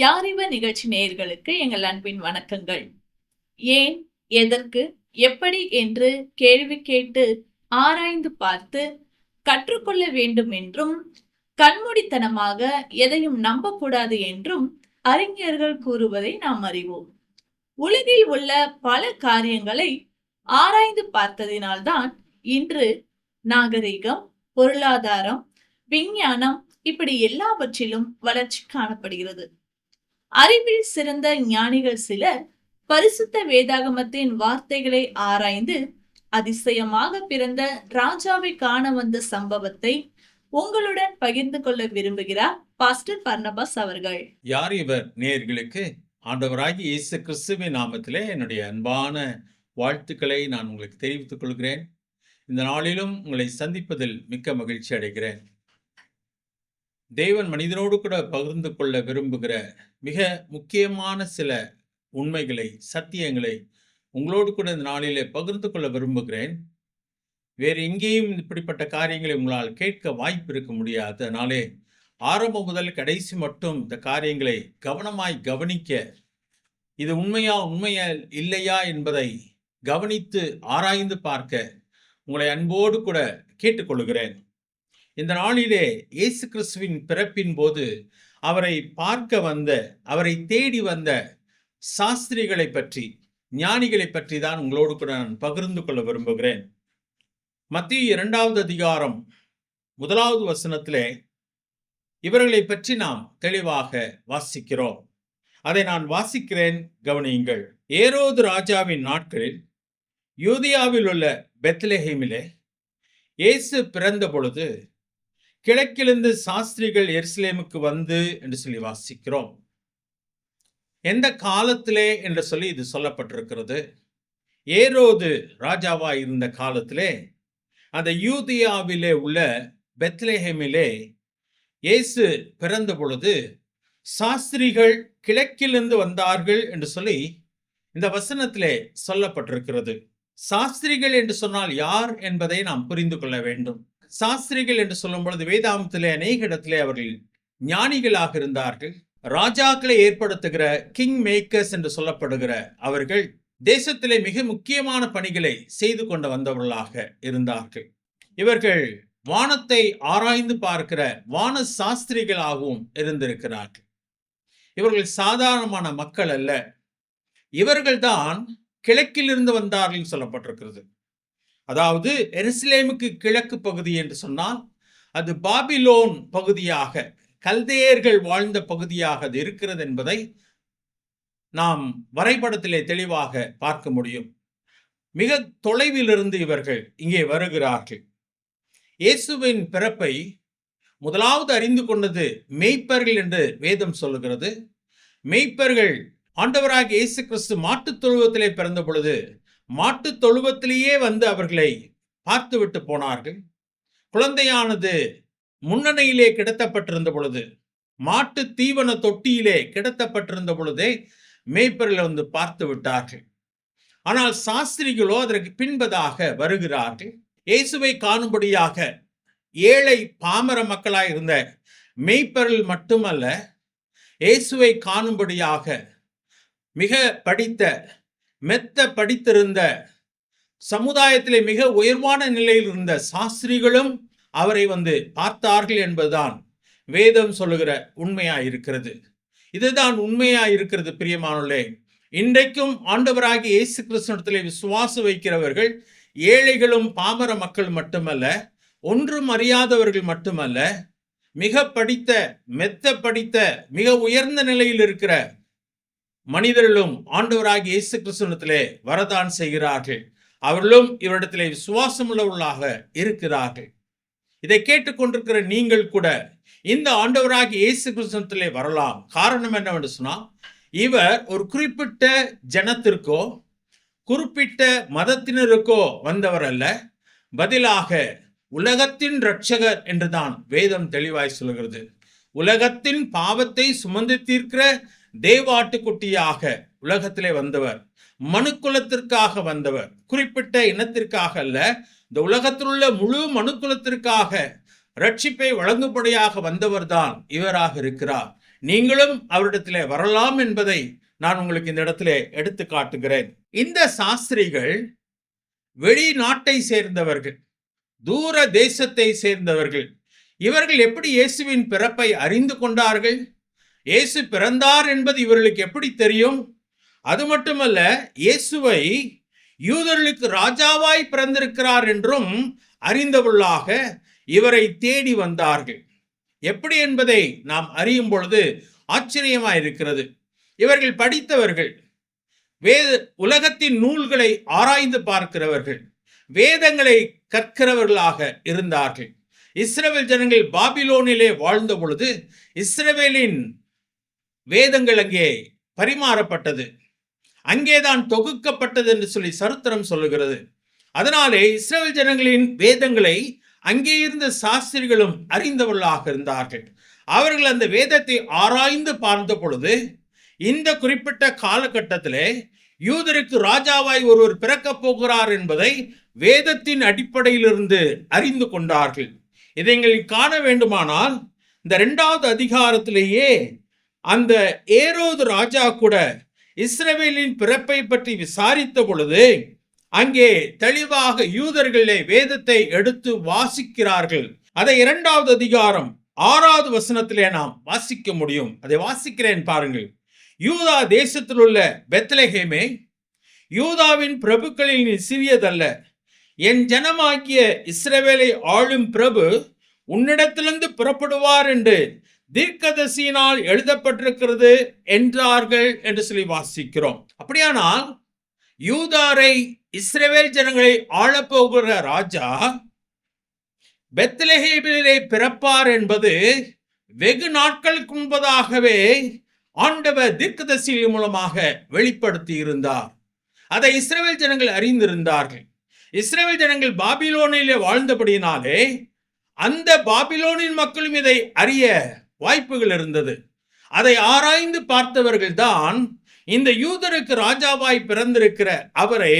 யாரிவ நிகழ்ச்சி நேயர்களுக்கு எங்கள் அன்பின் வணக்கங்கள். ஏன், எதற்கு, எப்படி என்று கேள்வி கேட்டு ஆராய்ந்து பார்த்து கற்றுக்கொள்ள வேண்டும் என்றும், கண்மூடித்தனமாக எதையும் நம்பக்கூடாது என்றும் அறிஞர்கள் கூறுவதை நாம் அறிவோம். உலகில் உள்ள பல காரியங்களை ஆராய்ந்து பார்த்ததினால்தான் இன்று நாகரிகம், பொருளாதாரம், விஞ்ஞானம் இப்படி எல்லாவற்றிலும் வளர்ச்சி காணப்படுகிறது. அறிவில் சிறந்த ஞானிகள் சிலர் பரிசுத்த வேதாகமத்தின் வார்த்தைகளை ஆராய்ந்து அதிசயமாக பிறந்த ராஜாவை காண வந்த சம்பவத்தை உங்களுடன் பகிர்ந்து கொள்ள விரும்புகிறார் பாஸ்டர் பர்னபாஸ் அவர்கள். யார் இவர் நேயர்களுக்கு ஆண்டவராகிய இயேசு கிறிஸ்துவின் நாமத்திலே என்னுடைய அன்பான வாழ்த்துக்களை நான் உங்களுக்கு தெரிவித்துக் கொள்கிறேன். இந்த நாளிலும் உங்களை சந்திப்பதில் மிக்க மகிழ்ச்சி அடைகிறேன். தேவன் மனிதனோடு கூட பகிர்ந்து கொள்ள விரும்புகிற மிக முக்கியமான சில உண்மைகளை, சத்தியங்களை உங்களோடு கூட இந்த நாளிலே பகிர்ந்து கொள்ள விரும்புகிறேன். வேறு எங்கேயும் இப்படிப்பட்ட காரியங்களை உங்களால் கேட்க வாய்ப்பு இருக்க முடியாது. அதனாலே ஆரம்பம் முதல் கடைசி மட்டும் இந்த காரியங்களை கவனமாய் கவனிக்க, இது உண்மையா இல்லையா என்பதை கவனித்து ஆராய்ந்து பார்க்க உங்களை அன்போடு கூட கேட்டுக்கொள்கிறேன். இந்த நாளிலே இயேசு கிறிஸ்துவின் பிறப்பின் போது அவரை பார்க்க வந்த, அவரை தேடி வந்த சாஸ்திரிகளை பற்றி, ஞானிகளை பற்றி தான் உங்களோடு கூட நான் பகிர்ந்து கொள்ள விரும்புகிறேன். மத்தேயு 2வது அதிகாரம் 1வது வசனத்திலே இவர்களை பற்றி நாம் தெளிவாக வாசிக்கிறோம். அதை நான் வாசிக்கிறேன், கவனியுங்கள். ஏரோது ராஜாவின் நாட்களில் யூதியாவில் உள்ள பெத்லெஹேமிலே இயேசு பிறந்த பொழுது கிழக்கிலிருந்து சாஸ்திரிகள் எருசலேமுக்கு வந்து என்று சொல்லி வாசிக்கிறோம். எந்த காலத்திலே என்று சொல்லி இது சொல்லப்பட்டிருக்கிறது. ஏரோது ராஜாவா இருந்த காலத்திலே அந்த யூதியாவிலே உள்ள பெத்லெஹேமிலே இயேசு பிறந்த பொழுது சாஸ்திரிகள் கிழக்கிலிருந்து வந்தார்கள் என்று சொல்லி இந்த வசனத்திலே சொல்லப்பட்டிருக்கிறது. சாஸ்திரிகள் என்று சொன்னால் யார் என்பதை நாம் புரிந்து கொள்ள வேண்டும். சாஸ்திரிகள் என்று சொல்லும் பொழுது வேதாகமத்திலே அநேக இடத்திலே அவர்கள் ஞானிகளாக இருந்தார்கள். ராஜாக்களை ஏற்படுத்துகிற கிங் மேக்கர்ஸ் என்று சொல்லப்படுகிற அவர்கள் தேசத்திலே மிக முக்கியமான பணிகளை செய்து கொண்டு வந்தவர்களாக இருந்தார்கள். இவர்கள் வானத்தை ஆராய்ந்து பார்க்கிற வான சாஸ்திரிகளாகவும் இருந்திருக்கிறார்கள். இவர்கள் சாதாரணமான மக்கள் அல்ல. இவர்கள்தான் கிழக்கிலிருந்து வந்தார்கள் சொல்லப்பட்டிருக்கிறது. அதாவது எருசலேமுக்கு கிழக்கு பகுதி என்று சொன்னால் அது பாபிலோன் பகுதியாக, கல்தேயர்கள் வாழ்ந்த பகுதியாக அது இருக்கிறது என்பதை நாம் வரைபடத்திலே தெளிவாக பார்க்க முடியும். மிக தொலைவிலிருந்து இவர்கள் இங்கே வருகிறார்கள். இயேசுவின் பிறப்பை முதலாவது அறிந்து கொண்டது மேய்ப்பர்கள் என்று வேதம் சொல்லுகிறது. மேய்ப்பர்கள் ஆண்டவராகிய இயேசு கிறிஸ்து மாட்டுத் தொழுவத்திலே பிறந்த பொழுது மாட்டுத் தொழுவத்திலேயே வந்து அவர்களை பார்த்துவிட்டு போனார்கள். குழந்தையானது முன்னணியிலே கிடத்தப்பட்டிருந்த பொழுது, மாட்டு தீவன தொட்டியிலே கிடத்தப்பட்டிருந்த பொழுதே மேய்ப்பர்கள் வந்து பார்த்து விட்டார்கள். ஆனால் சாஸ்திரிகளோ அதற்கு பின்பதாக வருகிறார்கள். இயேசுவை காணும்படியாக ஏழை பாமர மக்களாய் இருந்த மேய்ப்பர்கள் மட்டுமல்ல, இயேசுவை காணும்படியாக மிக படித்த, மெத்த படித்திருந்த, சமுதாயத்திலே மிக உயர்வான நிலையில் இருந்த சாஸ்திரிகளும் அவரை வந்து பார்த்தார்கள் என்பதுதான் வேதம் சொல்லுகிற உண்மையாயிருக்கிறது. இதுதான் உண்மையாயிருக்கிறது. பிரியமானவர்களே, இன்றைக்கும் ஆண்டவராகிய இயேசு கிறிஸ்துவிடத்திலே விசுவாசம் வைக்கிறவர்கள் ஏழைகளும் பாமர மக்கள் மட்டுமல்ல, ஒன்றும் அறியாதவர்கள் மட்டுமல்ல, மிக படித்த, மெத்த படித்த, மிக உயர்ந்த நிலையில் இருக்கிற மனிதர்களும் ஆண்டவராகிய இயேசு கிறிஸ்துவிடத்திலே வரதான் செய்கிறார்கள். அவர்களும் இவரிடத்திலே விசுவாசம் உள்ளவர்களாக இருக்கிறார்கள். இதை கேட்டுக்கொண்டிருக்கிற நீங்கள் கூட இந்த ஆண்டவராகிய இயேசு கிறிஸ்துவிடத்திலே வரலாம். காரணம் என்னவென்று சொன்னால், இவர் ஒரு குறிப்பிட்ட ஜனத்திற்கோ குறிப்பிட்ட மதத்தினருக்கோ வந்தவர் அல்ல, பதிலாக உலகத்தின் இரட்சகர் என்றுதான் வேதம் தெளிவாய் சொல்கிறது. உலகத்தின் பாவத்தை சுமந்து தீர்க்கிற தேவாட்டுக்குட்டியாக உலகத்திலே வந்தவர், மனுக்குலத்திற்காக வந்தவர், குறிப்பிட்ட இனத்திற்காக அல்ல, இந்த உலகத்தில் உள்ள முழு மனுக்குலத்திற்காக ரட்சிப்பை வழங்கும்படியாக வந்தவர் தான் இவராக இருக்கிறார். நீங்களும் அவரிடத்திலே வரலாம் என்பதை நான் உங்களுக்கு இந்த இடத்திலே எடுத்து காட்டுகிறேன். இந்த சாஸ்திரிகள் வெளிநாட்டை சேர்ந்தவர்கள், தூர தேசத்தை சேர்ந்தவர்கள். இவர்கள் எப்படி இயேசுவின் பிறப்பை அறிந்து கொண்டார்கள்? இயேசு பிறந்தார் என்பது இவர்களுக்கு எப்படி தெரியும்? அது மட்டுமல்ல, இயேசுவை யூதர்களுக்கு ராஜாவாய் பிறந்திருக்கிறார் என்றும் அறிந்தவர்களாக இவரை தேடி வந்தார்கள். எப்படி என்பதை நாம் அறியும் பொழுது ஆச்சரியமாயிருக்கிறது. இவர்கள் படித்தவர்கள், உலகத்தின் நூல்களை ஆராய்ந்து பார்க்கிறவர்கள், வேதங்களை கற்கிறவர்களாக இருந்தார்கள். இஸ்ரவேல் ஜனங்கள் பாபிலோனிலே வாழ்ந்த பொழுது இஸ்ரவேலின் வேதங்கள் அங்கே பரிமாறப்பட்டது, அங்கேதான் தொகுக்கப்பட்டது என்று சொல்லி சரித்திரம் சொல்லுகிறது. அதனாலே இஸ்ரவேல் ஜனங்களின் வேதங்களை அங்கே இருந்த சாஸ்திரிகளும் அறிந்தவர்களாக இருந்தார்கள். அவர்கள் அந்த வேதத்தை ஆராய்ந்து பார்த்த பொழுது இந்த குறிப்பிட்ட காலகட்டத்திலே யூதருக்கு ராஜாவாய் ஒருவர் பிறக்கப் போகிறார் என்பதை வேதத்தின் அடிப்படையிலிருந்து அறிந்து கொண்டார்கள். இதை நீங்கள் காண வேண்டுமானால் இந்த 2வது அதிகாரத்திலேயே அந்த ஏரோது ராஜா கூட இஸ்ரவேலின் பிறப்பை பற்றி விசாரித்த பொழுது அங்கே தெளிவாக யூதர்களே வேதத்தை எடுத்து வாசிக்கிறார்கள். அதை 2வது அதிகாரம் 6வது வசனத்திலே நாம் வாசிக்க முடியும். அதை வாசிக்கிறேன் பாருங்கள். யூதா தேசத்தில் உள்ள பெத்லெகேமே, யூதாவின் பிரபுக்களில் நீ சிறியதல்ல. என் ஜனமாகிய இஸ்ரவேலை ஆளும் பிரபு உன்னிடத்திலிருந்து புறப்படுவார் என்று தீர்க்கதரிசியினால் எழுதப்பட்டிருக்கிறது என்றார்கள் என்று சொல்லி வாசிக்கிறோம். அப்படியானால் யூதாரை, இஸ்ரவேல் ஜனங்களை ஆளப்போகிற ராஜா பெத்லெகேமிலே பிறப்பார் என்பது வெகு நாட்களுக்கு முன்பதாகவே ஆண்டவர் தீர்க்கதரிசியின் மூலமாக வெளிப்படுத்தி இருந்தார். அதை இஸ்ரவேல் ஜனங்கள் அறிந்திருந்தார்கள். இஸ்ரவேல் ஜனங்கள் பாபிலோனிலே வாழ்ந்தபடியினாலே அந்த பாபிலோனின் மக்களும் இதை அறிய வாய்ப்புகள் இருந்தது. அதை ஆராய்ந்து பார்த்தவர்கள் தான் இந்த யூதருக்கு ராஜாவாய் பிறந்திருக்கிற அவரை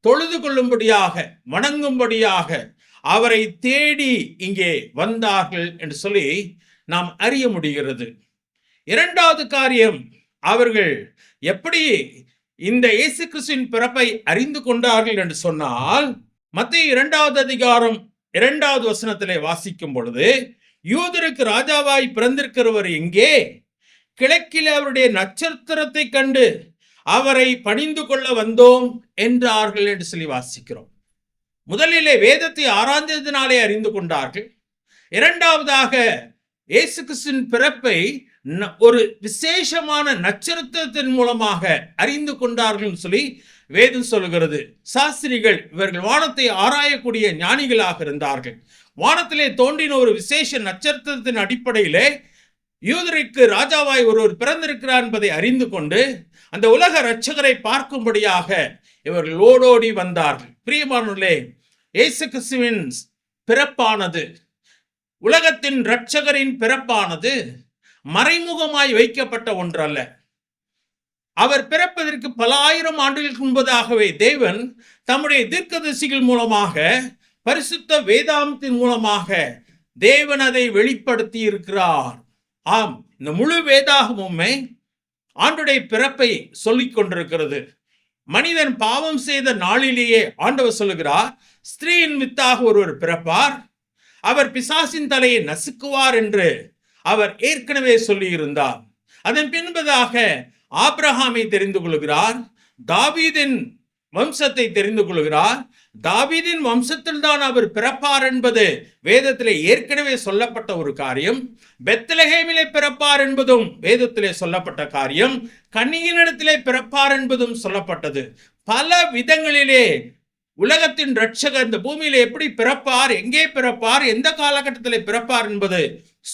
தொழுது கொள்ளும்படியாக, வணங்கும்படியாக அவரை தேடி இங்கே வந்தார்கள் என்று சொல்லி நாம் அறிய முடிகிறது. 2வது காரியம், அவர்கள் எப்படி இந்த இயேசு கிறிஸ்துவின் பிறப்பை அறிந்து கொண்டார்கள் என்று சொன்னால், மத்தேயு 2வது அதிகாரம் 2வது வசனத்திலே வாசிக்கும் பொழுது, யூதருக்கு ராஜாவாய் பிறந்திருக்கிறவர் எங்கே? கிழக்கில் அவருடைய நட்சத்திரத்தை கண்டு அவரை பணிந்து கொள்ள வந்தோம் என்றார்கள் என்று சொல்லி வாசிக்கிறோம். முதலிலே வேதத்தை ஆராய்ந்ததினாலே அறிந்து கொண்டார்கள். 2வதாக இயேசு கிறிஸ்துவின் பிறப்பை ஒரு விசேஷமான நட்சத்திரத்தின் மூலமாக அறிந்து கொண்டார்கள் சொல்லி வேதம் சொல்கிறது. சாஸ்திரிகள் இவர்கள் வானத்தை ஆராயக்கூடிய ஞானிகளாக இருந்தார்கள். வானத்திலே தோன்றின ஒரு விசேஷ நட்சத்திரத்தின் அடிப்படையிலே யூதருக்கு ராஜாவாய் ஒருவர் பிறந்திருக்கிறார் என்பதை அறிந்து கொண்டு அந்த உலக இரட்சகரை பார்க்கும்படியாக இவர்கள் ஓடோடி வந்தார்கள். பிரியமானவர்களே, இயேசு கிறிஸ்துவின் பிறப்பானது, உலகத்தின் இரட்சகரின் பிறப்பானது மறைமுகமாய் வைக்கப்பட்ட ஒன்றல்ல. அவர் பிறப்பதற்கு பல ஆயிரம் ஆண்டுகளுக்கு முன்பதாகவே தேவன் தம்முடைய தீர்க்கதரிசிகள் மூலமாக, பரிசுத்த வேதாந்தத்தின் மூலமாக தேவன் அதை வெளிப்படுத்தி இருக்கிறார். ஆம், இந்த முழு வேதாகமுமே ஆண்டுடைய பிறப்பை சொல்லிக் கொண்டிருக்கிறது. மனிதன் பாவம் செய்த நாளிலேயே ஆண்டவர் சொல்லுகிறார், ஸ்திரீயின் வித்தாக ஒருவர் பிறப்பார், அவர் பிசாசின் தலையை நசுக்குவார் என்று அவர் ஏற்கனவே சொல்லியிருந்தார். அதன் பின்பதாக ஆபிரகாமை தெரிந்து கொள்கிறார், தாவீதின் வம்சத்தை தெரிந்து கொள்கிறார். தாவீதின் வம்சத்தில் தான் அவர் பிறப்பார் என்பது வேதத்திலே ஏற்கனவே சொல்லப்பட்ட ஒரு காரியம். பெத்லெகேமிலே பிறப்பார் என்பதும் வேதத்திலே சொல்லப்பட்ட காரியம். கன்னியினிடத்திலே பிறப்பார் என்பதும் சொல்லப்பட்டது. பல விதங்களிலே உலகத்தின் இரட்சகர் இந்த பூமியில எப்படி பிறப்பார், எங்கே பிறப்பார், எந்த காலகட்டத்திலே பிறப்பார் என்பது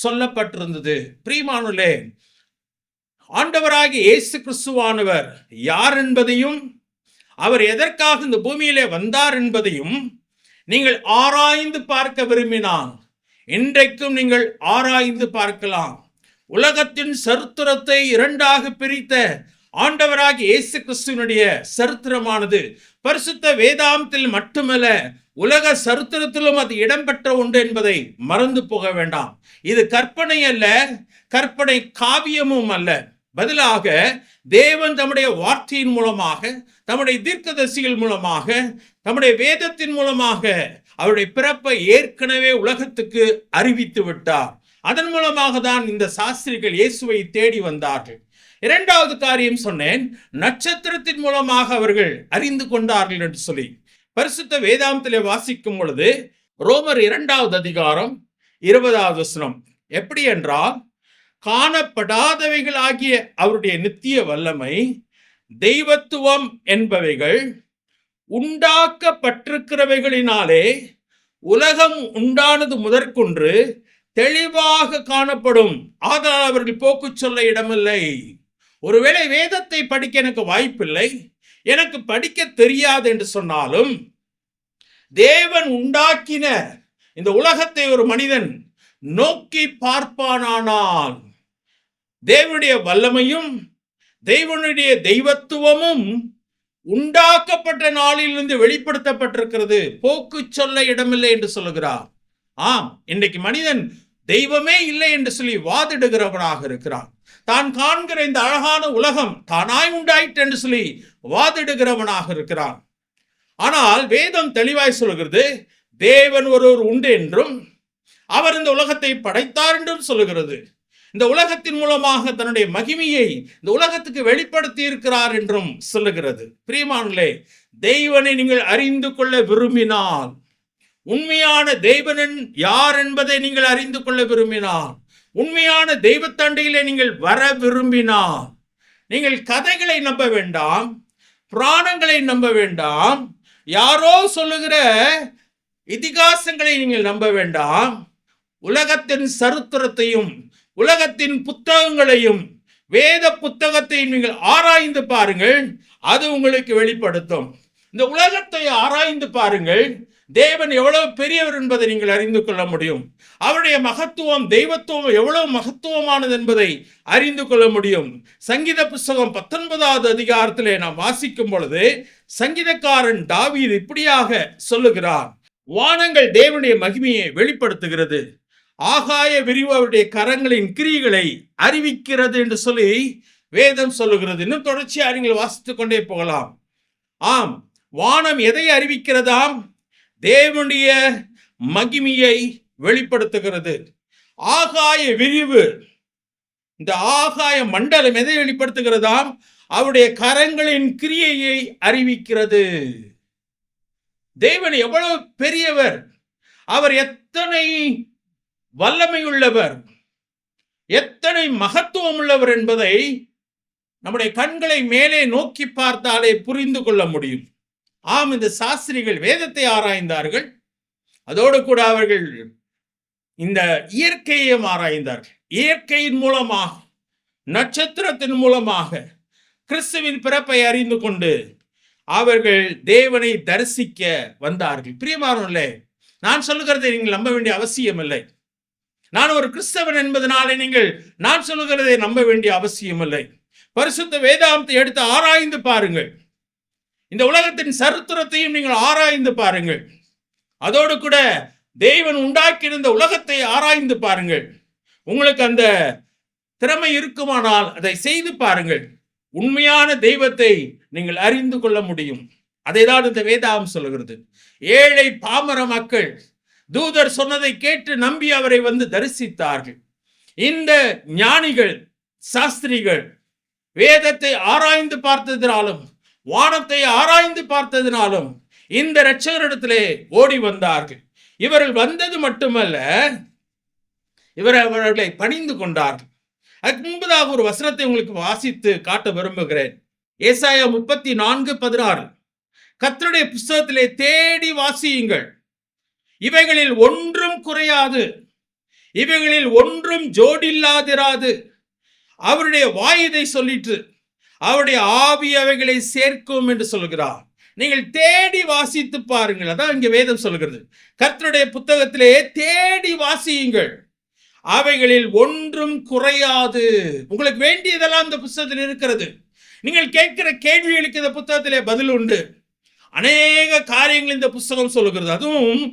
சொல்லப்பட்டிருந்தது. பிரியமானவர்களே, ஆண்டவராகிய இயேசு கிறிஸ்துவானவர் யார் என்பதையும் அவர் எதற்காக இந்த பூமியிலே வந்தார் என்பதையும் நீங்கள் ஆராய்ந்து பார்க்க விரும்பினால் இன்றைக்கும் நீங்கள் ஆராய்ந்து பார்க்கலாம். உலகத்தின் சரித்திரத்தை 2ஆக பிரித்த ஆண்டவராகிய இயேசு கிறிஸ்துவினுடைய சரித்திரமானது பரிசுத்த வேதாந்தத்தில் மட்டுமல்ல, உலக சரித்திரத்திலும் அது இடம்பெற்ற ஒன்று என்பதை மறந்து போக வேண்டாம். இது கற்பனை அல்ல, கற்பனை காவியமும் அல்ல. பதிலாக தேவன் தம்முடைய வார்த்தையின் மூலமாக, தம்முடைய தீர்க்கதரிசிகள் மூலமாக, தம்முடைய வேதத்தின் மூலமாக அவருடைய பிறப்பை ஏற்கனவே உலகத்துக்கு அறிவித்து விட்டார். அதன் மூலமாக தான் இந்த சாஸ்திரிகள் இயேசுவை தேடி வந்தார்கள். இரண்டாவது காரியம் சொன்னேன், நட்சத்திரத்தின் மூலமாக அவர்கள் அறிந்து கொண்டார்கள் என்று சொல்லி. பரிசுத்த வேதாந்தத்திலே வாசிக்கும் பொழுது ரோமர் 2வது அதிகாரம் 20வது வசனம் எப்படி என்றால், காணப்படாதவைகள் ஆகிய அவருடைய நித்திய வல்லமை, தெய்வத்துவம் என்பவைகள் உண்டாக்கப்பட்டிருக்கிறவைகளினாலே உலகம் உண்டானது முதற்கொன்று தெளிவாக காணப்படும். ஆதலால் அவர்கள் போக்கு சொல்ல இடமில்லை. ஒருவேளை வேதத்தை படிக்க எனக்கு வாய்ப்பில்லை, எனக்கு படிக்க தெரியாது என்று சொன்னாலும், தேவன் உண்டாக்கின இந்த உலகத்தை ஒரு மனிதன் நோக்கி பார்ப்பானானால், தேவனுடைய வல்லமையும் தேவனுடைய தெய்வத்துவமும் உண்டாக்கப்பட்ட நாளிலிருந்து வெளிப்படுத்தப்பட்டிருக்கிறது. போக்கு சொல்ல இடமில்லை என்று சொல்லுகிறார். ஆம், இன்றைக்கு மனிதன் தெய்வமே இல்லை என்று சொல்லி வாதிடுகிறவனாக இருக்கிறான். தான் காண்கிற இந்த அழகான உலகம் தானாய் உண்டாயிற்று என்று சொல்லி வாதிடுகிறவனாக இருக்கிறான். ஆனால் வேதம் தெளிவாய் சொல்கிறது, தேவன் ஒருவர் உண்டு என்றும் அவர் இந்த உலகத்தை படைத்தார் என்றும் சொல்லுகிறது. இந்த உலகத்தின் மூலமாக தன்னுடைய மகிமையை இந்த உலகத்துக்கு வெளிப்படுத்தி இருக்கிறார் என்றும் சொல்லுகிறது. பிரியமானவர்களே, தெய்வனை நீங்கள் அறிந்து கொள்ள விரும்பினால், உண்மையான தெய்வனன் யார் என்பதை நீங்கள் அறிந்து கொள்ள விரும்பினால், உண்மையான தெய்வத்தண்டையிலே நீங்கள் வர விரும்பினால், நீங்கள் கதைகளை நம்ப வேண்டாம், புராணங்களை நம்ப வேண்டாம், யாரோ சொல்லுகிற இதிகாசங்களை நீங்கள் நம்ப வேண்டாம். உலகத்தின் சரித்திரத்தையும் உலகத்தின் புத்தகங்களையும் வேத புத்தகத்தையும் நீங்கள் ஆராய்ந்து பாருங்கள், அது உங்களுக்கு வெளிப்படுத்தும். இந்த உலகத்தை ஆராய்ந்து பாருங்கள், தேவன் எவ்வளவு பெரியவர் என்பதை நீங்கள் அறிந்து கொள்ள முடியும். அவருடைய மகத்துவம், தெய்வத்துவம் எவ்வளவு மகத்துவமானது என்பதை அறிந்து கொள்ள முடியும். சங்கீத புஸ்தகம் 19வது அதிகாரத்திலே நாம் வாசிக்கும் பொழுது சங்கீதக்காரன் தாவீது இப்படியாக சொல்லுகிறார், வானங்கள் தேவனுடைய மகிமையை வெளிப்படுத்துகிறது, ஆகாய விரிவு அவருடைய கரங்களின் கிரியைகளை அறிவிக்கிறது என்று சொல்லி வேதம் சொல்லுகிறது. இன்னும் தொடர்ச்சியாக நீங்கள் வாசித்துக் கொண்டே போகலாம். ஆம், வானம் எதை அறிவிக்கிறதாம்? தேவனுடைய மகிமையை வெளிப்படுத்துகிறது. ஆகாய விரிவு, இந்த ஆகாய மண்டலம் எதை வெளிப்படுத்துகிறதாம்? அவருடைய கரங்களின் கிரியையை அறிவிக்கிறது. தேவன் எவ்வளவு பெரியவர், அவர் எத்தனை வல்லமை உள்ளவர், எத்தனை மகத்துவம் உள்ளவர் என்பதை நம்முடைய கண்களை மேலே நோக்கி பார்த்தாலே புரிந்து கொள்ள முடியும். ஆம், இந்த சாஸ்திரிகள் வேதத்தை ஆராய்ந்தார்கள், அதோடு கூட அவர்கள் இந்த இயற்கையையும் ஆராய்ந்தார்கள். இயற்கையின் மூலமாக, நட்சத்திரத்தின் மூலமாக கிறிஸ்துவின் பிறப்பை அறிந்து கொண்டு அவர்கள் தேவனை தரிசிக்க வந்தார்கள். பிரியமானவர்களே, நான் சொல்லுகிறதை நீங்கள் நம்ப வேண்டிய அவசியம் இல்லை. நான் ஒரு கிறிஸ்தவன் என்பதனாலே நீங்கள் நான் சொல்லுகிறதை நம்ப வேண்டிய அவசியம் இல்லை. பரிசுத்த வேதாந்தத்தை எடுத்து ஆராய்ந்து பாருங்கள். இந்த உலகத்தின் சரித்திரத்தையும் நீங்கள் ஆராய்ந்து பாருங்கள். அதோடு கூட தேவன் உண்டாக்கியிருந்த உலகத்தை ஆராய்ந்து பாருங்கள். உங்களுக்கு அந்த திறமை இருக்குமானால் அதை செய்து பாருங்கள். உண்மையான தெய்வத்தை நீங்கள் அறிந்து கொள்ள முடியும். அதைதான் இந்த வேதாகம் சொல்லுகிறது. ஏழை பாமர மக்கள் தூதர் சொன்னதை கேட்டு நம்பி அவரை வந்து தரிசித்தார்கள். இந்த ஞானிகள், சாஸ்திரிகள் வேதத்தை ஆராய்ந்து பார்த்ததினாலும் வானத்தை ஆராய்ந்து பார்த்ததினாலும் இந்த இரட்சகரிடத்திலே ஓடி வந்தார்கள். இவர்கள் வந்தது மட்டுமல்ல, அவர்களை பணிந்து கொண்டார்கள். அதுக்கு முன்பதாக ஒரு வசனத்தை உங்களுக்கு வாசித்து காட்ட விரும்புகிறேன். ஏசாயா 34:16, கர்த்தருடைய புஸ்தகத்திலே தேடி வாசியுங்கள், இவைகளில் ஒன்றும் குறையாது, இவைகளில் ஒன்றும் ஜோடில்லாதிராது. அவருடைய வாய் இதை சொல்லிற்று, அவருடைய ஆவி அவைகளை சேர்க்கும் என்று சொல்கிறார். நீங்கள் தேடி வாசித்து பாருங்கள். அதான் இங்கே வேதம் சொல்கிறது. கர்த்தருடைய புத்தகத்திலே தேடி வாசியுங்கள், அவைகளில் ஒன்றும் குறையாது. உங்களுக்கு வேண்டியதெல்லாம் இந்த புத்தகத்தில் இருக்கிறது. நீங்கள் கேட்கிற கேள்விகளுக்கு இந்த புத்தகத்திலே பதில் உண்டு. அநேக காரியங்கள் இந்த புஸ்தகம் சொல்லுகிறது. அதுவும்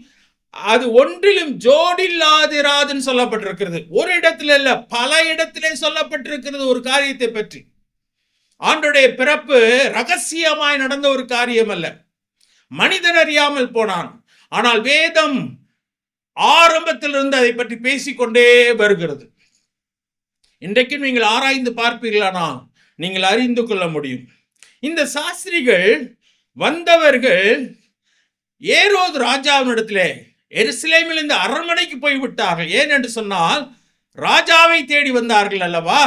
அது ஒன்றிலும் ஜோடில்லாதிராதுன்னு சொல்லப்பட்டிருக்கிறது. ஒரு இடத்துல இல்ல, பல இடத்திலே சொல்லப்பட்டிருக்கிறது ஒரு காரியத்தை பற்றி. ஆண்டவருடைய பிறப்பு ரகசியமாய் நடந்த ஒரு காரியம் அல்ல, மனிதன் அறியாமல் போனான். ஆனால் வேதம் ஆரம்பத்திலிருந்து அதை பற்றி பேசிக்கொண்டே வருகிறது. இன்றைக்கும் நீங்கள் ஆராய்ந்து பார்ப்பீர்களானால் நீங்கள் அறிந்து கொள்ள முடியும். இந்த சாஸ்திரிகள் வந்தவர்கள் ஏரோது ராஜாவினிடத்திலே எருசலேமில் இந்த அரண்மனைக்கு போய்விட்டார்கள். ஏன் என்று சொன்னால் ராஜாவை தேடி வந்தார்கள் அல்லவா.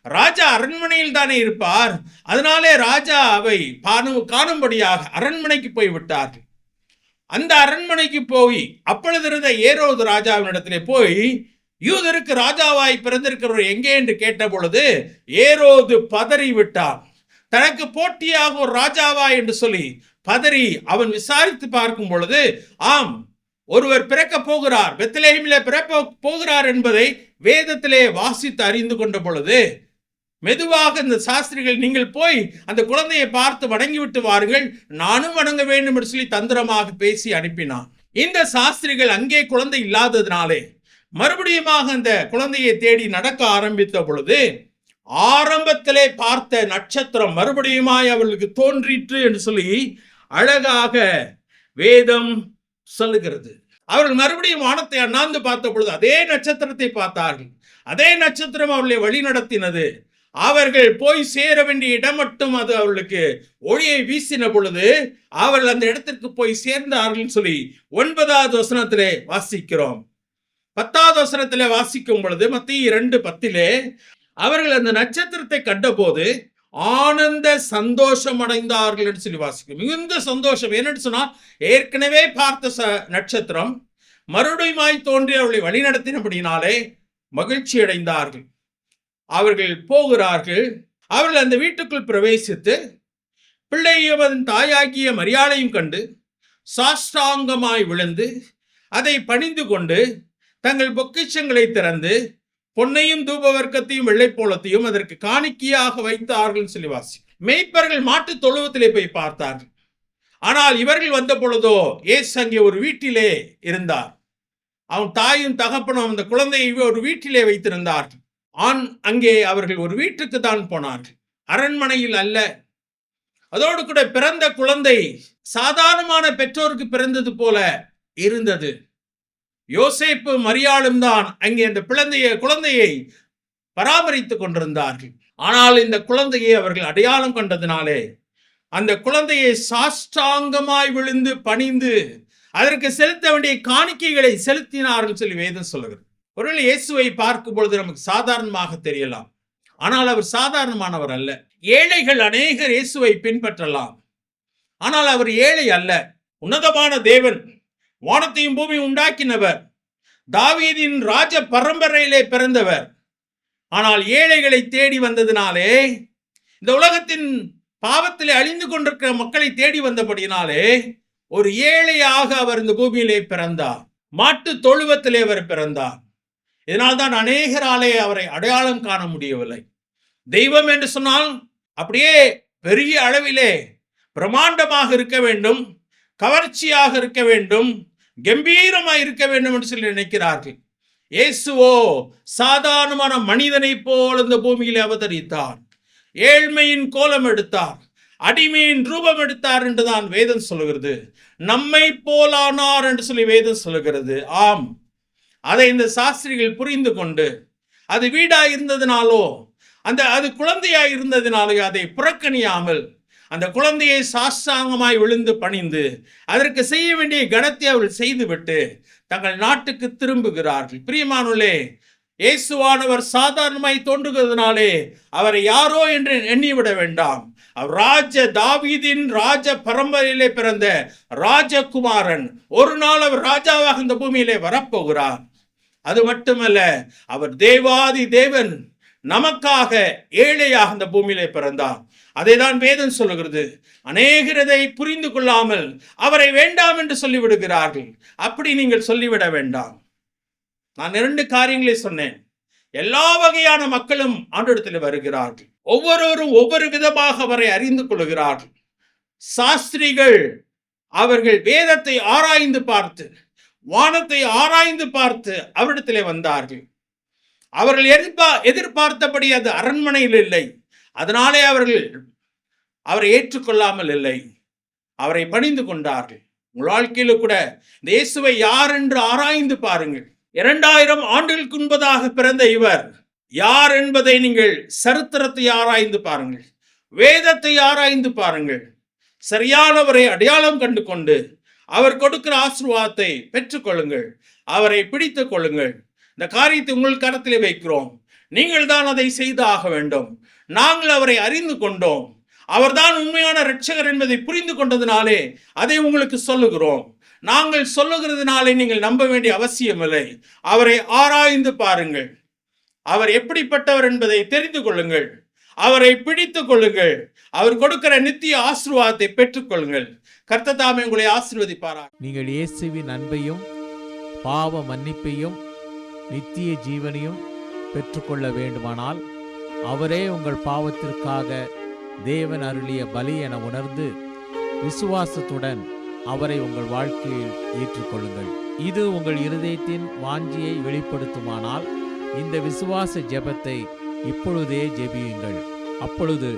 ராஜா அரண்மனையில் தானே இருப்பார். அதனாலே ராஜாவை காணும்படியாக அரண்மனைக்கு போய்விட்டார்கள். அந்த அரண்மனைக்கு போய் அப்பொழுது இருந்த ஏரோது ராஜாவினிடத்திலே போய் யூதருக்கு ராஜாவாய் பிறந்திருக்கிறவர் எங்கே என்று கேட்ட பொழுது ஏரோது பதறி விட்டான். தனக்கு போட்டியாக ஒரு ராஜாவா என்று சொல்லி பதறி அவன் விசாரித்து பார்க்கும் பொழுது ஆம், ஒருவர் பிறக்க போகிறார், பெத்லெஹேமிலே பிறக்க போகிறார் என்பதை வேதத்திலே வாசித்து அறிந்து கொண்ட பொழுது மெதுவாக இந்த சாஸ்திரிகள், நீங்கள் போய் அந்த குழந்தையை பார்த்து வணங்கிவிட்டு வாருங்கள், நானும் வணங்க வேண்டும் என்று சொல்லி தந்திரமாக பேசி அனுப்பினான். இந்த சாஸ்திரிகள் அங்கே குழந்தை இல்லாததினாலே மறுபடியுமாக அந்த குழந்தையை தேடி நடக்க ஆரம்பித்த பொழுது ஆரம்பத்திலே பார்த்த நட்சத்திரம் மறுபடியுமாய் அவர்களுக்கு தோன்றிற்று என்று சொல்லி அழகாக வேதம் சொல்லுகிறது. அவர்கள் மறுபடியும் வானத்தை அண்ணாந்து பார்த்த பொழுது அதே நட்சத்திரத்தை பார்த்தார்கள். அதே நட்சத்திரம் அவர்களை வழி நடத்தினது. அவர்கள் போய் சேர வேண்டிய இடம் மட்டும் அது அவர்களுக்கு ஒளியை வீசின பொழுது அவர்கள் அந்த இடத்திற்கு போய் சேர்ந்தார்கள் சொல்லி 9வது வசனத்திலே வாசிக்கிறோம். 10வது வசனத்திலே வாசிக்கும் பொழுது மத்தேயு 2:10 அவர்கள் அந்த நட்சத்திரத்தை கண்டபோது ஆனந்த சந்தோஷம் அடைந்தார்கள் என்று சொல்லி வாசிக்கும். மிகுந்த சந்தோஷம். என்னன்னு சொன்னா ஏற்கனவே பார்த்த நட்சத்திரம் மறுபடியுமாய் தோன்றி அவர்களை வழிநடத்தினபடினாலே மகிழ்ச்சி அடைந்தார்கள். அவர்கள் போகிறார்கள். அவர்கள் அந்த வீட்டுக்குள் பிரவேசித்து பிள்ளையும் அதன் தாயாகிய மரியாளையும் கண்டு சாஷ்டாங்கமாய் விழுந்து அதை பணிந்து கொண்டு தங்கள் பொக்கிஷங்களை திறந்து பொன்னையும் தூபவர்க்கத்தையும் வெள்ளைப்போளத்தையும் அதற்கு காணிக்கையாக வைத்தார்கள் சொல்லி வாசி. மேய்ப்பர்கள் மாட்டு தொழுவத்திலே போய் பார்த்தார்கள். ஆனால் இவர்கள் வந்த பொழுதோ இயேசு அங்கே ஒரு வீட்டிலே இருந்தார். அவன் தாயும் தகப்பனும் அந்த குழந்தையை ஒரு வீட்டிலே வைத்திருந்தார்கள். அங்கே அவர்கள் ஒரு வீட்டுக்கு தான் போனார்கள், அரண்மனையில் அல்ல. அதோடு கூட பிறந்த குழந்தை சாதாரணமான பெற்றோருக்கு பிறந்தது போல இருந்தது. யோசேப்பு மரியாளும் தான் அங்கே அந்த குழந்தையை பராமரித்துக் கொண்டிருந்தார்கள். ஆனால் இந்த குழந்தையை அவர்கள் அடையாளம் கண்டதினாலே அந்த குழந்தையை சாஷ்டாங்கமாய் விழுந்து பணிந்து அதற்கு செலுத்த வேண்டிய காணிக்கைகளை செலுத்தினார்கள் சொல்லி வேதம் சொல்லுகிறது. ஒருவேளை இயேசுவை பார்க்கும் பொழுது நமக்கு சாதாரணமாக தெரியலாம், ஆனால் அவர் சாதாரணமானவர் அல்ல. ஏழைகள் அநேகர் இயேசுவை பின்பற்றலாம், ஆனால் அவர் ஏழை அல்ல. உன்னதமான தேவன், வானத்தையும் பூமியும் உண்டாக்கினவர், தாவீதின் ராஜ பரம்பரையிலே பிறந்தவர். ஆனால் ஏழைகளை தேடி வந்ததினாலே, இந்த உலகத்தின் பாவத்திலே அழிந்து கொண்டிருக்கிற மக்களை தேடி வந்தபடியினாலே ஒரு ஏழையாக அவர் இந்த பூமியிலே பிறந்தார். மாட்டு தொழுவத்திலே அவர் பிறந்தார். இதனால்தான் அநேகராலே அவரை அடையாளம் காண முடியவில்லை. தெய்வம் என்று சொன்னால் அப்படியே பெரிய அளவிலே பிரமாண்டமாக இருக்க வேண்டும், கவர்ச்சியாக இருக்க வேண்டும், கம்பீரமாக இருக்க வேண்டும் என்று சொல்லி நினைக்கிறார்கள். இயேசுவோ சாதாரணமான மனிதனை போல் இந்த பூமியில் அவதரித்தார். ஏழ்மையின் கோலம் எடுத்தார், அடிமையின் ரூபம் எடுத்தார் என்றுதான் வேதம் சொல்லுகிறது. நம்மை போலானார் என்று சொல்லி வேதம் சொல்லுகிறது. ஆம், அதை இந்த சாஸ்திரிகள் புரிந்து கொண்டு அது வீடாக இருந்ததினாலோ அது குழந்தையாக இருந்ததினாலோ அதை புறக்கணியாமல் அந்த குழந்தையை சாஷ்டாங்கமாய் விழுந்து பணிந்து அதற்கு செய்ய வேண்டிய கணத்தை அவர்கள் செய்துவிட்டு தங்கள் நாட்டுக்கு திரும்புகிறார்கள். பிரியமானவர்களே, இயேசுவானவர் சாதாரணமாய் தோன்றுகிறதுனாலே அவரை யாரோ என்று எண்ணிவிட வேண்டாம். அவர் தாவீதின் ராஜ பரம்பரையிலே பிறந்த ராஜகுமாரன். ஒரு நாள் அவர் ராஜாவாக இந்த பூமியிலே வரப்போகிறார். அது மட்டுமல்ல, அவர் தேவாதி தேவன், நமக்காக ஏழையாக இந்த பூமியிலே பிறந்தார். அதை தான் வேதம் சொல்லுகிறது. அநேகரதை புரிந்து கொள்ளாமல் அவரை வேண்டாம் என்று சொல்லிவிடுகிறார்கள். அப்படி நீங்கள் சொல்லிவிட வேண்டாம். நான் 2 காரியங்களை சொன்னேன். எல்லா வகையான மக்களும் ஆண்டவரிடத்தில் வருகிறார்கள். ஒவ்வொருவரும் ஒவ்வொரு விதமாக அவரை அறிந்து கொள்கிறார்கள். சாஸ்திரிகள் அவர்கள் வேதத்தை ஆராய்ந்து பார்த்து, வானத்தை ஆராய்ந்து பார்த்து அவரிடத்திலே வந்தார்கள். அவர்கள் எதிர்பார்த்தபடி அது அரண்மனையில் இல்லை. அதனாலே அவர்கள் அவரை ஏற்றுக்கொள்ளாமல் இல்லை, அவரை பணிந்து கொண்டார்கள். உங்கள் வாழ்க்கையில கூட இந்த இயேசுவை யார் என்று ஆராய்ந்து பாருங்கள். 2000 ஆண்டுகளுக்கு முன்பதாக பிறந்த இவர் யார் என்பதை நீங்கள் சரித்திரத்தை ஆராய்ந்து பாருங்கள், வேதத்தை ஆராய்ந்து பாருங்கள். சரியானவரை அடையாளம் கண்டு கொண்டு அவர் கொடுக்கிற ஆசீர்வாதத்தை பெற்றுக்கொள்ளுங்கள், அவரை பிடித்துக் கொள்ளுங்கள். இந்த காரியத்தை உங்கள் கரத்திலே வைக்கிறோம். நீங்கள் தான் அதை செய்து ஆக வேண்டும். நாங்கள் அவரை அறிந்து கொண்டோம், அவர்தான் உண்மையான இரட்சகர் என்பதை புரிந்து கொண்டதினாலே அதை உங்களுக்கு சொல்லுகிறோம். நாங்கள் சொல்லுகிறதுனாலே நீங்கள் நம்ப வேண்டிய அவசியமில்லை. அவரை ஆராய்ந்து பாருங்கள், அவர் எப்படிப்பட்டவர் என்பதை தெரிந்து கொள்ளுங்கள், அவரை பிடித்துக் கொள்ளுங்கள், அவர் கொடுக்கிற நித்திய ஆசீர்வாதத்தை பெற்றுக்கொள்ளுங்கள். கர்த்தர் தாமே உங்களை ஆசீர்வதிப்பாராக. நீங்கள் இயேசுவின் அன்பையும் பாவ மன்னிப்பையும் நித்திய ஜீவனையும் பெற்றுக்கொள்ள வேண்டுமானால் அவரே உங்கள் பாவத்திற்காக தேவன் அருளிய பலி என உணர்ந்து விசுவாசத்துடன் அவரை உங்கள் வாழ்க்கையில் ஏற்றுக்கொள்ளுங்கள். இது உங்கள் இருதயத்தின் வாஞ்சியை வெளிப்படுத்துமானால் இந்த விசுவாச ஜெபத்தை இப்பொழுதே ஜெபியுங்கள். அப்பொழுது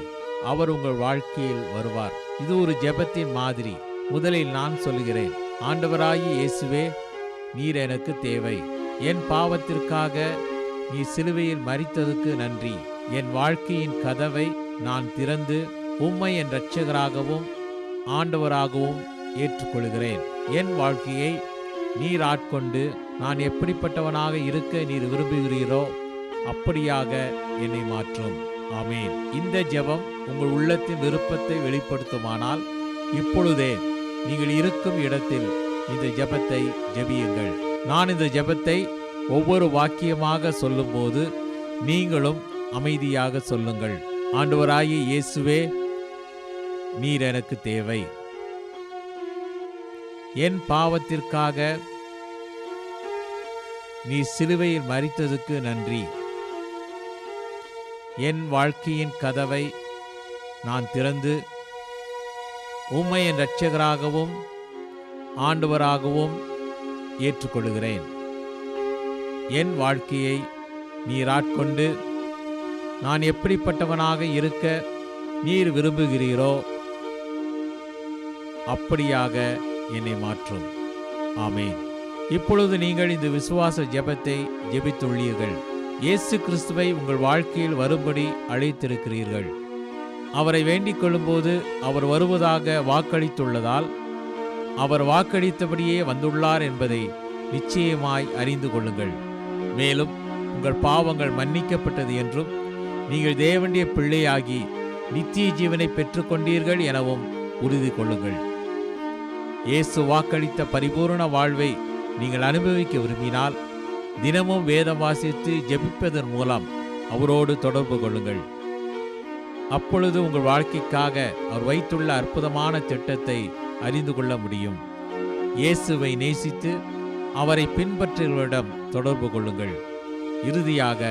அவர் உங்கள் வாழ்க்கையில் வருவார். இது ஒரு ஜெபத்தின் மாதிரி. முதலில் நான் சொல்கிறேன். ஆண்டவராகிய இயேசுவே, நீர் எனக்கு தேவை. என் பாவத்திற்காக நீ சிலுவையில் மரித்ததுக்கு நன்றி. என் வாழ்க்கையின் கதவை நான் திறந்து உம்மை என் இரட்சகராகவும் ஆண்டவராகவும் ஏற்றுக்கொள்கிறேன். என் வாழ்க்கையை நீர் ஆட்கொண்டு நான் எப்படிப்பட்டவனாக இருக்க நீர் விரும்புகிறீரோ அப்படியாக என்னை மாற்றும். ஆமேன். இந்த ஜெபம் உங்கள் உள்ளத்தின் விருப்பத்தை வெளிப்படுத்துமானால் இப்பொழுதே நீங்கள் இருக்கும் இடத்தில் இந்த ஜெபத்தை ஜெபியுங்கள். நான் இந்த ஜெபத்தை ஒவ்வொரு வாக்கியமாக சொல்லும்போது நீங்களும் அமைதியாக சொல்லுங்கள். ஆண்டவராகிய இயேசுவே, நீர் எனக்கு தேவை. என் பாவத்திற்காக நீ சிலுவையில் மரித்ததுக்கு நன்றி. என் வாழ்க்கையின் கதவை நான் திறந்து உம்மை என் இரட்சகராகவும் ஆண்டவராகவும் ஏற்றுக்கொள்கிறேன். என் வாழ்க்கையை நீர் ஆட்கொண்டு நான் எப்படிப்பட்டவனாக இருக்க நீர் விரும்புகிறீரோ அப்படியாக என்னை மாற்றும். ஆமேன். இப்பொழுது நீங்கள் இந்த விசுவாச ஜெபத்தை ஜெபித்துள்ளீர்கள். இயேசு கிறிஸ்துவை உங்கள் வாழ்க்கையில் வரும்படி அழைத்திருக்கிறீர்கள். அவரை வேண்டிக் கொள்ளும்போது அவர் வருவதாக வாக்களித்துள்ளதால் அவர் வாக்களித்தபடியே வந்துள்ளார் என்பதை நிச்சயமாய் அறிந்து கொள்ளுங்கள். மேலும் உங்கள் பாவங்கள் மன்னிக்கப்பட்டது என்றும் நீங்கள் தேவனுடைய பிள்ளையாகி நித்திய ஜீவனை பெற்றுக்கொண்டீர்கள் எனவும் உறுதி கொள்ளுங்கள். இயேசு வாக்களித்த பரிபூரண வாழ்வை நீங்கள் அனுபவிக்க விரும்பினால் தினமும் வேதம் வாசித்து ஜெபிப்பதன் மூலம் அவரோடு தொடர்பு கொள்ளுங்கள். அப்பொழுது உங்கள் வாழ்க்கைக்காக அவர் வைத்துள்ள அற்புதமான திட்டத்தை அறிந்து கொள்ள முடியும். இயேசுவை நேசித்து அவரை பின்பற்றுகிறவரிடம் தொடர்பு கொள்ளுங்கள். இறுதியாக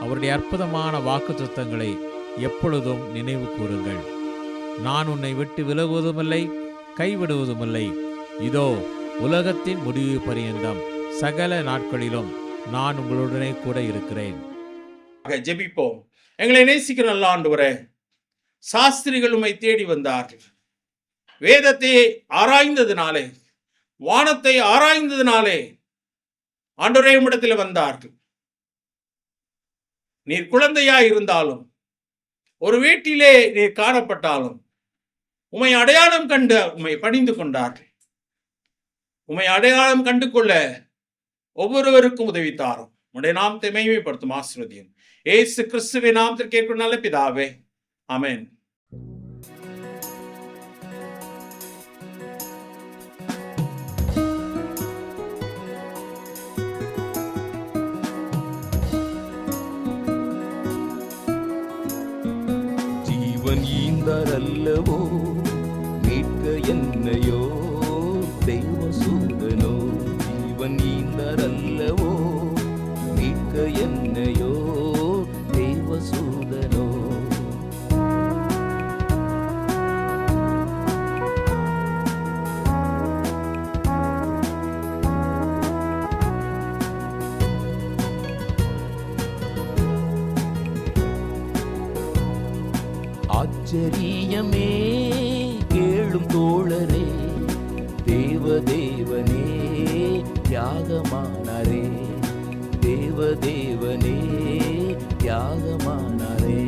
அவருடைய அற்புதமான வாக்குத்தத்தங்களை எப்பொழுதும் நினைவு கூறுங்கள். நான் உன்னை விட்டு விலகுவதுமில்லை, கைவிடுவதுமில்லை. இதோ உலகத்தின் முடிவு பரியந்தம் சகல நாட்களிலும் நான் உங்களுடனே கூட இருக்கிறேன். ஜெபிப்போம். எங்களை நேசிக்கிற நல்ல ஆண்டவரே, சாஸ்திரிகள் உம்மை தேடி வந்தார்கள். வேதத்தை ஆராய்ந்ததினாலே, வானத்தை ஆராய்ந்ததினாலே ஆண்டவரே உம்மிடத்தில் வந்தார்கள். நீர் குழந்தையாய் இருந்தாலும், ஒரு வீட்டிலே நீர் காணப்பட்டாலும் உம்மை அடையாளம் கண்டு உம்மை பணிந்து கொண்டார்கள். உம்மை அடையாளம் கண்டு கொள்ள ஒவ்வொருவருக்கும் உதவி தாரும். உம்முடைய நாமத்தை மகிமைப்படுத்தும். ஆசீர்வதியும். இயேசு கிறிஸ்துவின் நாமத்தில் கேட்கும் நல்ல பிதாவே, ஆமென். ஜீவன் ஈந்தாரல்லவோ மீட்க என்னையோ தெய்வசூதனோ. ஜீவன் ஈந்தாரல்லவோ மீட்க என்னையோ தெய்வசூதனோ. ஆச்சரியமே கேளும் தோழரே, தேவதேவனே தியாகமானாரே, தேவதேவனே தியாகமானாரே.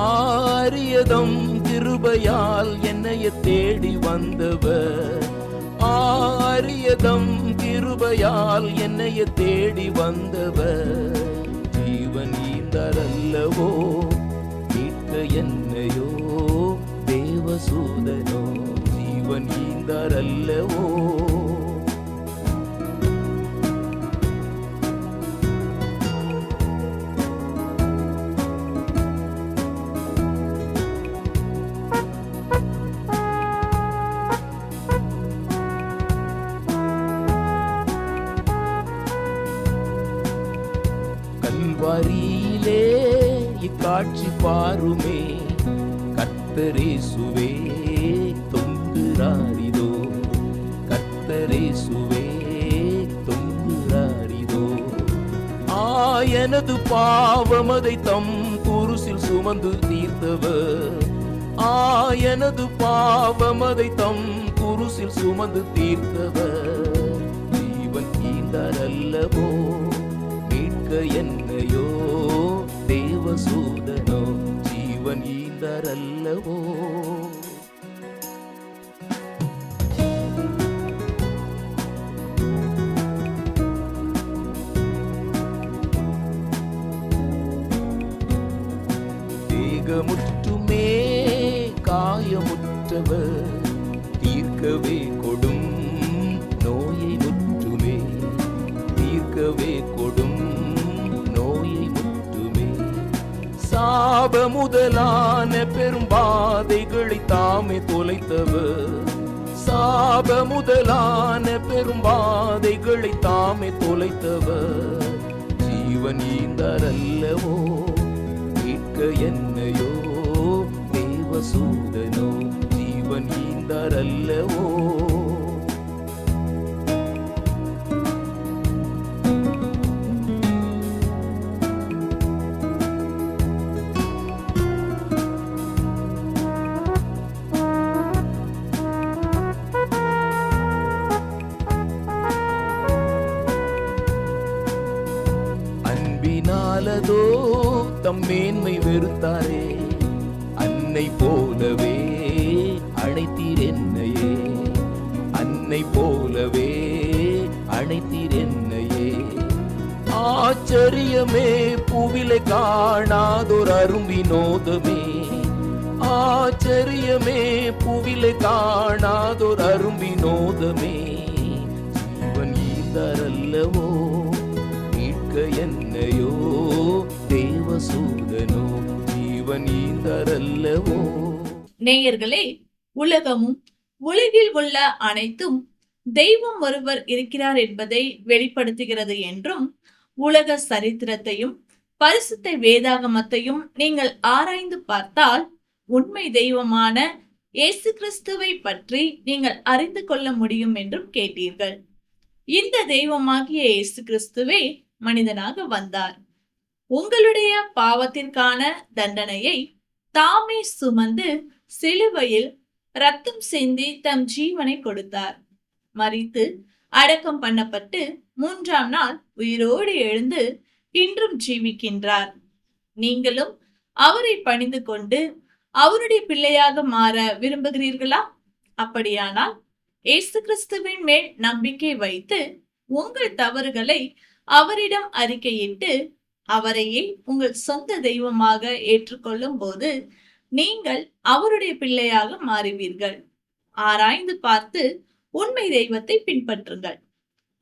ஆரியதம் கிருபையால் என்னைய தேடி வந்தவர், ஆரியதம் கிருபையால் என்னைய தேடி வந்தவர். ஜீவன் ஈந்தாரல்லவோ மீட்க என்னையோ தேவசூதனோ, ஜீவன் ஈந்தாரல்லவோ. கல்வாரியிலே இக்காட்சி பாருமே, கர்த்தரேசுவே தொங்குறாரிதோ, கர்த்தரேசுவே தொங்குறாரிதோ. எனது பாவமதை தம் குருசில் சுமந்து தீர்த்தவர், எனது பாவமதை தம் குருசில் சுமந்து தீர்த்தவர். ஜீவன் ஈந்தாரல்லவோ மீட்க என்னையோ தேவசூதனோ, ஜீவன் ஈந்தாரல்லவோ. தேகமுற்றுமே காயமுற்றவர், தீர்க்கவே கொடும் நோயை முற்றுமே, தீர்க்கவே கொடும் நோயை முற்றுமே. சாப முதலான பெரும் பாதைகளை தாமே தொலைத்தவர், சாப முதலான பெரும் பாதைகளை தாமே தொலைத்தவர். ஜீவன் ஈந்தாரல்லவோ மீட்க என்னையோ தேவசூதனோ, ஜீவன் ஈந்தாரல்லவோ. அன்பினாலதோ தம் மேன்மை வெறுத்தாரே, அன்னை போலவே அழைத்தீர் என்னையே, அன்னை போலவே அழைத்தீர் என்னையே. ஆச்சரியமே புவிலை காணாதோர் அரும்பினோதமே, ஆச்சரியமே புவிலை காணாதோர் அரும்பினோதமே. ஜீவன் ஈந்தாரல்லவோ மீட்க என்னையோ தேவசூதனோ, ஜீவன் ஈந்தாரல்லவோ. நேயர்களே, உலகமும் உலகில் உள்ள அனைத்தும் தெய்வம் ஒருவர் இருக்கிறார் என்பதை வெளிப்படுத்துகிறது என்றும், உலக சரித்திரத்தையும் பரிசுத்த வேதாகமத்தையும் நீங்கள் ஆராய்ந்து பார்த்தால் உண்மை தெய்வமான இயேசு கிறிஸ்துவை பற்றி நீங்கள் அறிந்து கொள்ள முடியும் என்றும் கேட்டீர்கள். இந்த தெய்வமாகிய இயேசு கிறிஸ்துவே மனிதனாக வந்தார். உங்களுடைய பாவத்திற்கான தண்டனையை தாமே சுமந்து சிலுவையில் ரத்தம் சிந்தி தம் ஜீவனை கொடுத்தார். மரித்து அடக்கம் பண்ணப்பட்டு 3ஆம் நாள் உயிரோடு எழுந்து இன்றும் ஜீவிக்கின்றார். நீங்களும் அவரை பணிந்து கொண்டு அவருடைய பிள்ளையாக மாற விரும்புகிறீர்களா? அப்படியானால் இயேசு கிறிஸ்துவின் மேல் நம்பிக்கை வைத்து உங்கள் தவறுகளை அவரிடம் அறிக்கையிட்டு அவரையே உங்கள் சொந்த தெய்வமாக ஏற்றுக்கொள்ளும் போது நீங்கள் அவருடைய பிள்ளையாக மாறுவீர்கள். ஆராய்ந்து பார்த்து உண்மை தெய்வத்தை பின்பற்றுங்கள்.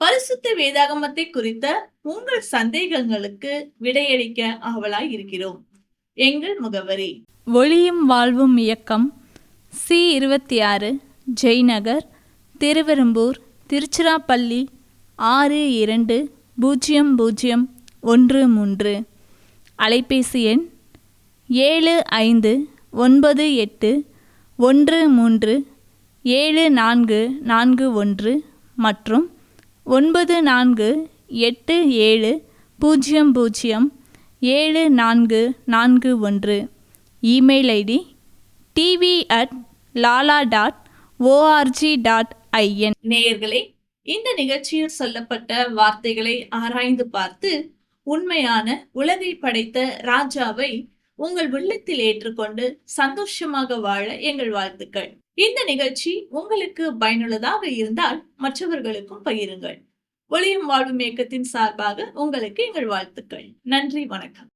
பரிசுத்த வேதாகமத்தை குறித்த உங்கள் சந்தேகங்களுக்கு விடையளிக்க ஆவலாய் இருக்கிறோம். எங்கள் முகவரி: ஒளியும் வாழ்வும் இயக்கம், C26, ஜெய்நகர், திருவெரும்பூர், திருச்சிராப்பள்ளி 620013. அலைபேசி எண் 7598137441 மற்றும் 9487007441. Email ID tv@lala.org.in. நேயர்களே, இந்த நிகழ்ச்சியில் சொல்லப்பட்ட வார்த்தைகளை ஆராய்ந்து பார்த்து உண்மையான உலகை படைத்த ராஜாவை உங்கள் உள்ளத்தில் ஏற்றுக்கொண்டு சந்தோஷமாக வாழ எங்கள் வாழ்த்துக்கள். இந்த நிகழ்ச்சி உங்களுக்கு பயனுள்ளதாக இருந்தால் மற்றவர்களுக்கும் பகிருங்கள். ஒளியும் வாழ்வும் இயக்கத்தின் சார்பாக உங்களுக்கு எங்கள் வாழ்த்துக்கள். நன்றி, வணக்கம்.